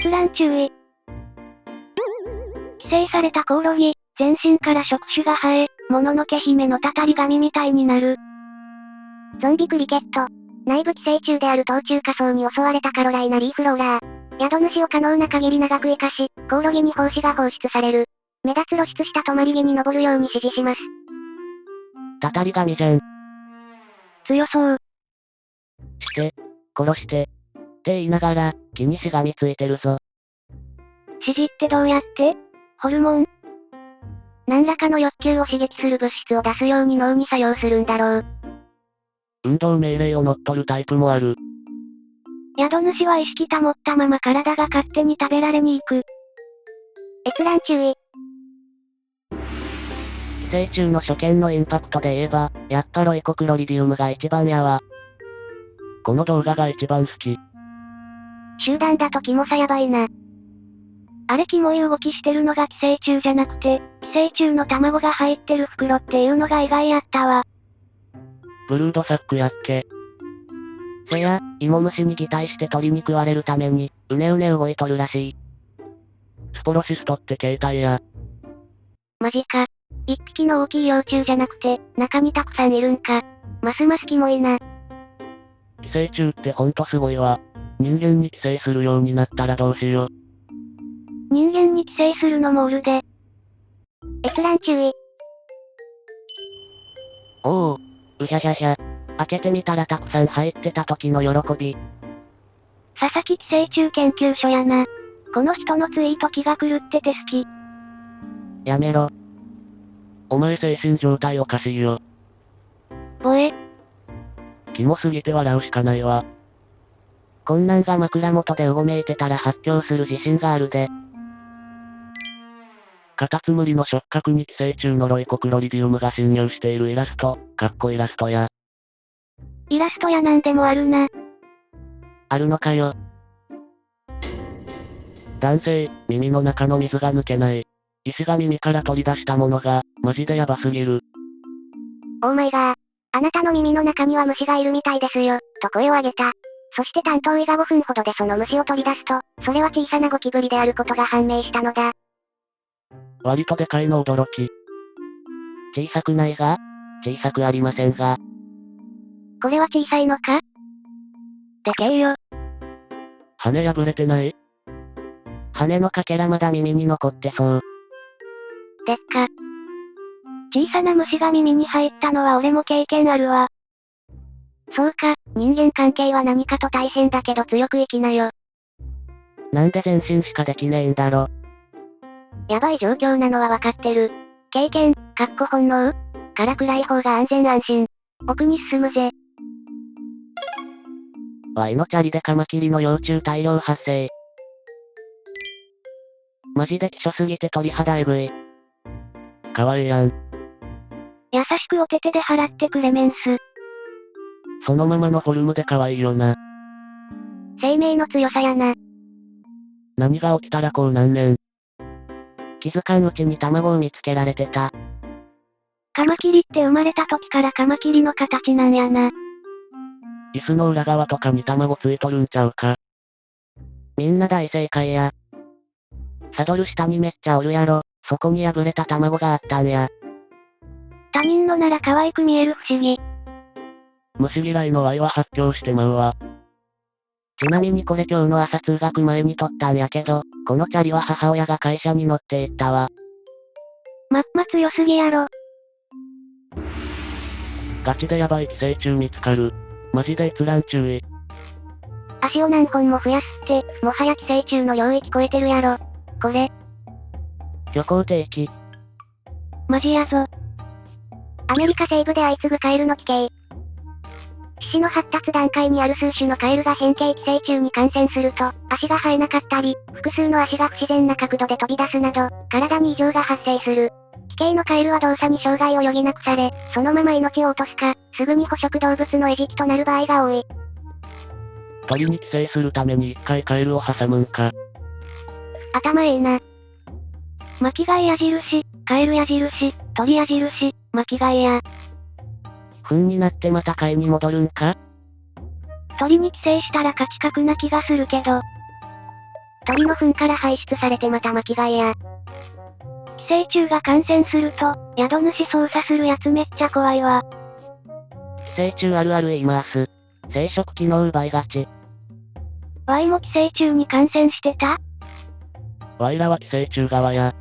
閲覧注意。規制されたコオロギ、全身から触手が生え、もののけ姫のたたり神みたいになる。ゾンビクリケット。内部寄生虫である冬虫夏草に襲われたカロライナ・リーフローラー。宿主を可能な限り長く生かし、コオロギに胞子が放出される。目立つ露出した止まり木に登るように指示します。たたり神じゃん。強そう。して、殺して。って言いながら、木にしがみついてるぞ。指示ってどうやって？ホルモン？何らかの欲求を刺激する物質を出すように脳に作用するんだろう。運動命令を乗っ取るタイプもある。宿主は意識保ったまま体が勝手に食べられに行く。閲覧注意。寄生虫の初見のインパクトで言えば、やっぱロイコクロリディウムが一番やわ。この動画が一番好き。集団だとキモさやばいな。あれキモい動きしてるのが寄生虫じゃなくて、寄生虫の卵が入ってる袋っていうのが意外やったわ。ブルードサックやっけ。せや、芋虫に擬態して鳥に食われるために、うねうね動いとるらしい。スポロシストって形態や。マジか。一匹の大きい幼虫じゃなくて、中にたくさんいるんか。ますますキモいな。寄生虫ってほんとすごいわ。人間に寄生するようになったらどうしよう。人間に寄生するのもおるで。閲覧注意。おお、うひゃひゃひゃ。開けてみたらたくさん入ってた時の喜び。佐々木寄生虫研究所やな。この人のツイート気が狂ってて好き。やめろ。お前精神状態おかしいよ。ボエ。キモすぎて笑うしかないわ。こんなんが枕元でうごめいてたら発狂する自信があるで。カタツムリの触覚に寄生虫のロイコクロリディウムが侵入しているイラスト、かっこイラストや。イラストやなんでもあるな。あるのかよ。男性、耳の中の水が抜けない。石が耳から取り出したものが、マジでヤバすぎる。オーマイガー。あなたの耳の中には虫がいるみたいですよ、と声を上げた。そして担当医が5分ほどでその虫を取り出すと、それは小さなゴキブリであることが判明したのだ。割とでかいの驚き。小さくないが？小さくありませんが。これは小さいのか？でけえよ。羽破れてない？羽のかけらまだ耳に残ってそう。でっか。小さな虫が耳に入ったのは俺も経験あるわ。そうか、人間関係は何かと大変だけど強く生きなよ。なんで全身しかできねえんだろ。やばい状況なのはわかってる。経験、本能から暗い方が安全安心。奥に進むぜ。ワイのチャリでカマキリの幼虫大量発生。マジで希少すぎて鳥肌えぐい。かわいいやん。優しくお手手で払ってくれメンス。そのままのフォルムで可愛いよな。生命の強さやな。何が起きたらこうなんねん。気づかんうちに卵を見つけられてた。カマキリって生まれた時からカマキリの形なんやな。椅子の裏側とかに卵ついとるんちゃうか。みんな大正解や。サドル下にめっちゃおるやろ。そこに破れた卵があったんや。他人のなら可愛く見える不思議。虫嫌いのワイは発狂してまうわ。ちなみにこれ今日の朝通学前に撮ったんやけど、このチャリは母親が会社に乗って行ったわ。強すぎやろ。ガチでヤバい寄生虫見つかる。マジで閲覧注意。足を何本も増やすって、もはや寄生虫の領域超えてるやろ。これ。虚構定期。マジやぞ。アメリカ西部で相次ぐカエルの奇形。四肢の発達段階にある数種のカエルが変形寄生虫に感染すると、足が生えなかったり、複数の足が不自然な角度で飛び出すなど、体に異常が発生する。奇形のカエルは動作に障害を余儀なくされ、そのまま命を落とすか、すぐに捕食動物の餌食となる場合が多い。鳥に寄生するために一回カエルを挟むんか。頭ええな。巻き貝矢印、カエル矢印、鳥矢印、巻き貝や。糞になってまた貝に戻るんか？鳥に寄生したら価値格な気がするけど。鳥の糞から排出されてまた巻き貝や。寄生虫が感染すると、宿主操作するやつめっちゃ怖いわ。寄生虫あるある言います。生殖機能奪いがち。ワイも寄生虫に感染してた？ワイらは寄生虫側や。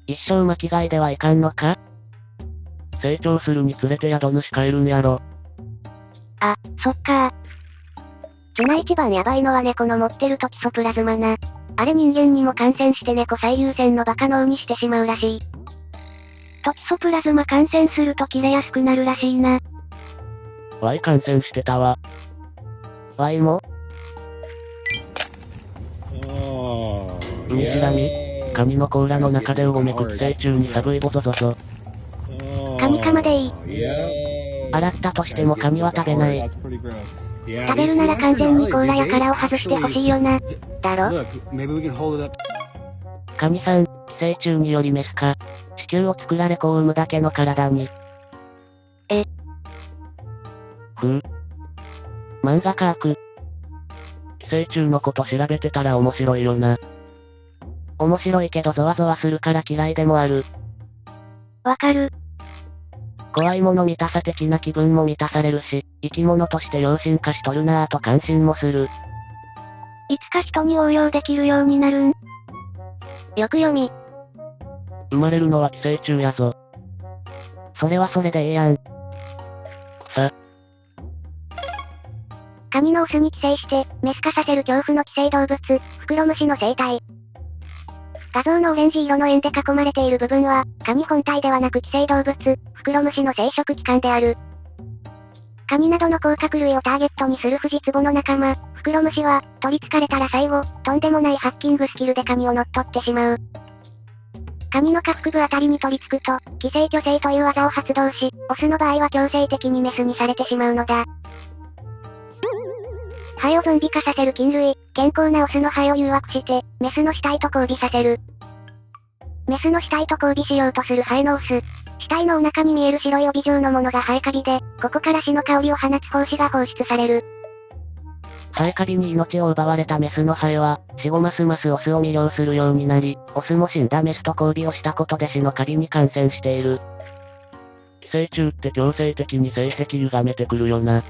一生巻き貝ではいかんのか？成長するにつれて宿主変えるんやろ。あ、そっかじゃな一番やばいのは猫の持ってるトキソプラズマな。あれ人間にも感染して猫最優先のバカ脳にしてしまうらしい。トキソプラズマ感染すると切れやすくなるらしいな。ワイ感染してたわ。ワイもウミジラミカニの甲羅の中でうごめく寄生虫に寒いボゾゾゾ。カニカマでいい。洗ったとしてもカニは食べない。食べるなら完全に甲羅や殻を外してほしいよな。だろ？カニさん、寄生虫によりメスか。子宮を作られ子を産むだけの体に。漫画家く。寄生虫のこと調べてたら面白いよな。面白いけどゾワゾワするから嫌いでもある。わかる。怖いもの見たさ的な気分も満たされるし、生き物として良心化しとるなぁと感心もする。いつか人に応用できるようになるん？よく読み。生まれるのは寄生虫やぞ。それはそれでええやん。草。カニのオスに寄生して、メス化させる恐怖の寄生動物、フクロムシの生態。画像のオレンジ色の円で囲まれている部分は、カニ本体ではなく寄生動物、フクロムシの生殖器官である。カニなどの甲殻類をターゲットにするフジツボの仲間、フクロムシは、取り憑かれたら最後、とんでもないハッキングスキルでカニを乗っ取ってしまう。カニの下腹部あたりに取り付くと、寄生去勢という技を発動し、オスの場合は強制的にメスにされてしまうのだ。ハエをゾンビ化させる菌類、健康なオスのハエを誘惑して、メスの死体と交尾させる。メスの死体と交尾しようとするハエのオス。死体のお腹に見える白い帯状のものがハエカビで、ここから死の香りを放つ胞子が放出される。ハエカビに命を奪われたメスのハエは、死後ますますオスを魅了するようになり、オスも死んだメスと交尾をしたことで死のカビに感染している。寄生虫って強制的に性癖歪めてくるよな。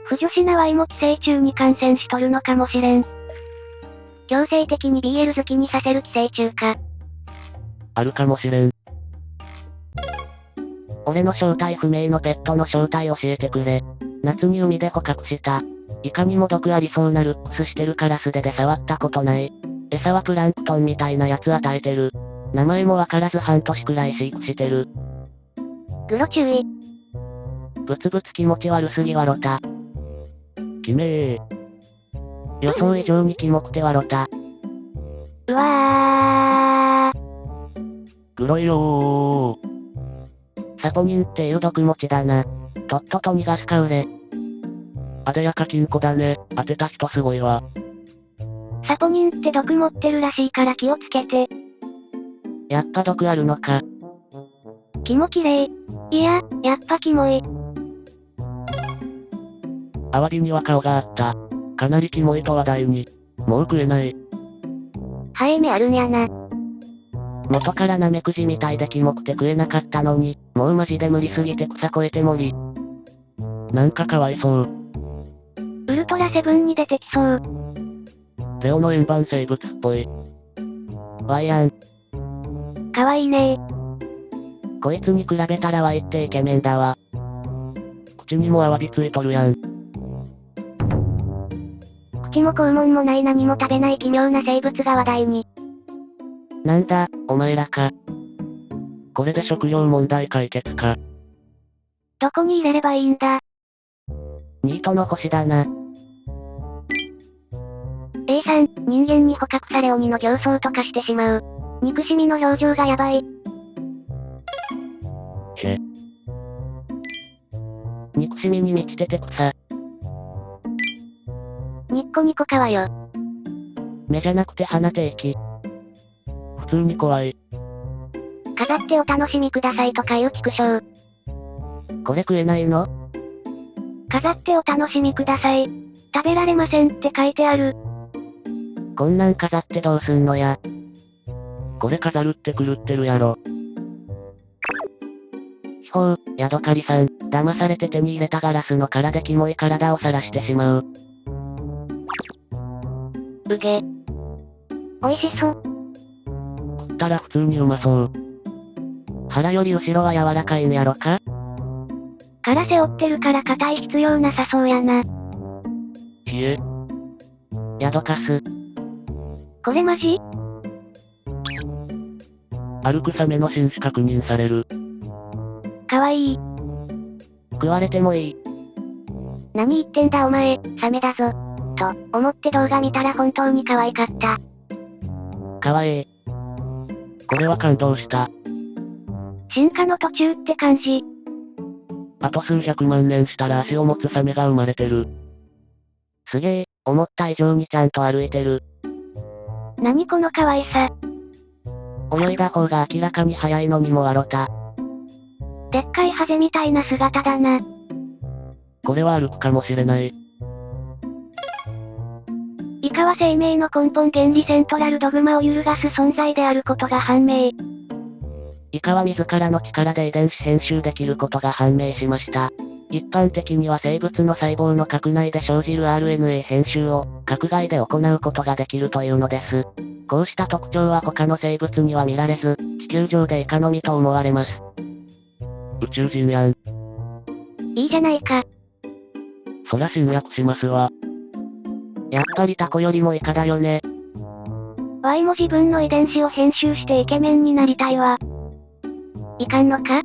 不女子なワイも寄生虫に感染しとるのかもしれん。強制的に BL 好きにさせる寄生虫か。あるかもしれん。俺の正体不明のペットの正体教えてくれ。夏に海で捕獲した。いかにも毒ありそうなルックスしてるから素手で触ったことない。餌はプランクトンみたいなやつ与えてる。名前もわからず半年くらい飼育してる。グロ注意。ブツブツ気持ち悪すぎわろた。きめ予想以上にキモくてわろた。うわー。グロいよー。サポニンっていう毒持ちだな。とっとと逃がすか売れ。あでやか金庫だね。当てた人すごいわ。サポニンって毒持ってるらしいから気をつけて。やっぱ毒あるのか。キモ綺麗。いや、やっぱキモい。アワビには顔があった。かなりキモいと話題に。もう食えない。ハエ目あるんやな。元からナメクジみたいでキモくて食えなかったのに、もうマジで無理すぎて草越えてもり。なんかかわいそう。ウルトラセブンに出てきそう。レオの円盤生物っぽい。ワイアン。かわいいねこいつに比べたらワイってイケメンだわ。口にもアワビついとるやん。口も肛門もない何も食べない奇妙な生物が話題に。なんだ、お前らか。これで食料問題解決か。どこに入れればいいんだ。ニートの星だな。A さん、人間に捕獲され鬼の形相と化してしまう。憎しみの表情がやばい。憎しみに満ちてて草。ニッコニコかわよ。目じゃなくて鼻定期。普通に怖い。飾ってお楽しみくださいとかいう畜生。これ食えないの？飾ってお楽しみください。食べられませんって書いてある。こんなん飾ってどうすんのや。これ飾るって狂ってるやろ。司法、ヤドカリさん、騙されて手に入れたガラスの殻でキモい体を晒してしまう。うげ。美味しそう。食ったら普通にうまそう。腹より後ろは柔らかいんやろか？殻背負ってるから硬い必要なさそうやな。冷え。ヤドカス。これマジ？歩くサメの新種確認される。かわいい。食われてもいい。何言ってんだお前、サメだぞ。と、思って動画見たら本当に可愛かった。かわいい。これは感動した。進化の途中って感じ。あと数百万年したら足を持つサメが生まれてる。すげえ、思った以上にちゃんと歩いてる。何この可愛さ。泳いだ方が明らかに早いのにも笑た。でっかいハゼみたいな姿だな。これは歩くかもしれない。イカは生命の根本原理セントラルドグマを揺るがす存在であることが判明。イカは自らの力で遺伝子編集できることが判明しました。一般的には生物の細胞の核内で生じる RNA 編集を、核外で行うことができるというのです。こうした特徴は他の生物には見られず、地球上でイカのみと思われます。宇宙人やん。いいじゃないか。そら侵略しますわ。やっぱりタコよりもイカだよね。Y も自分の遺伝子を編集してイケメンになりたいわ。いかんのか？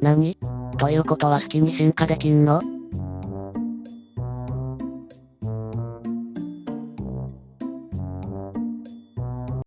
何？ということは好きに進化できんの？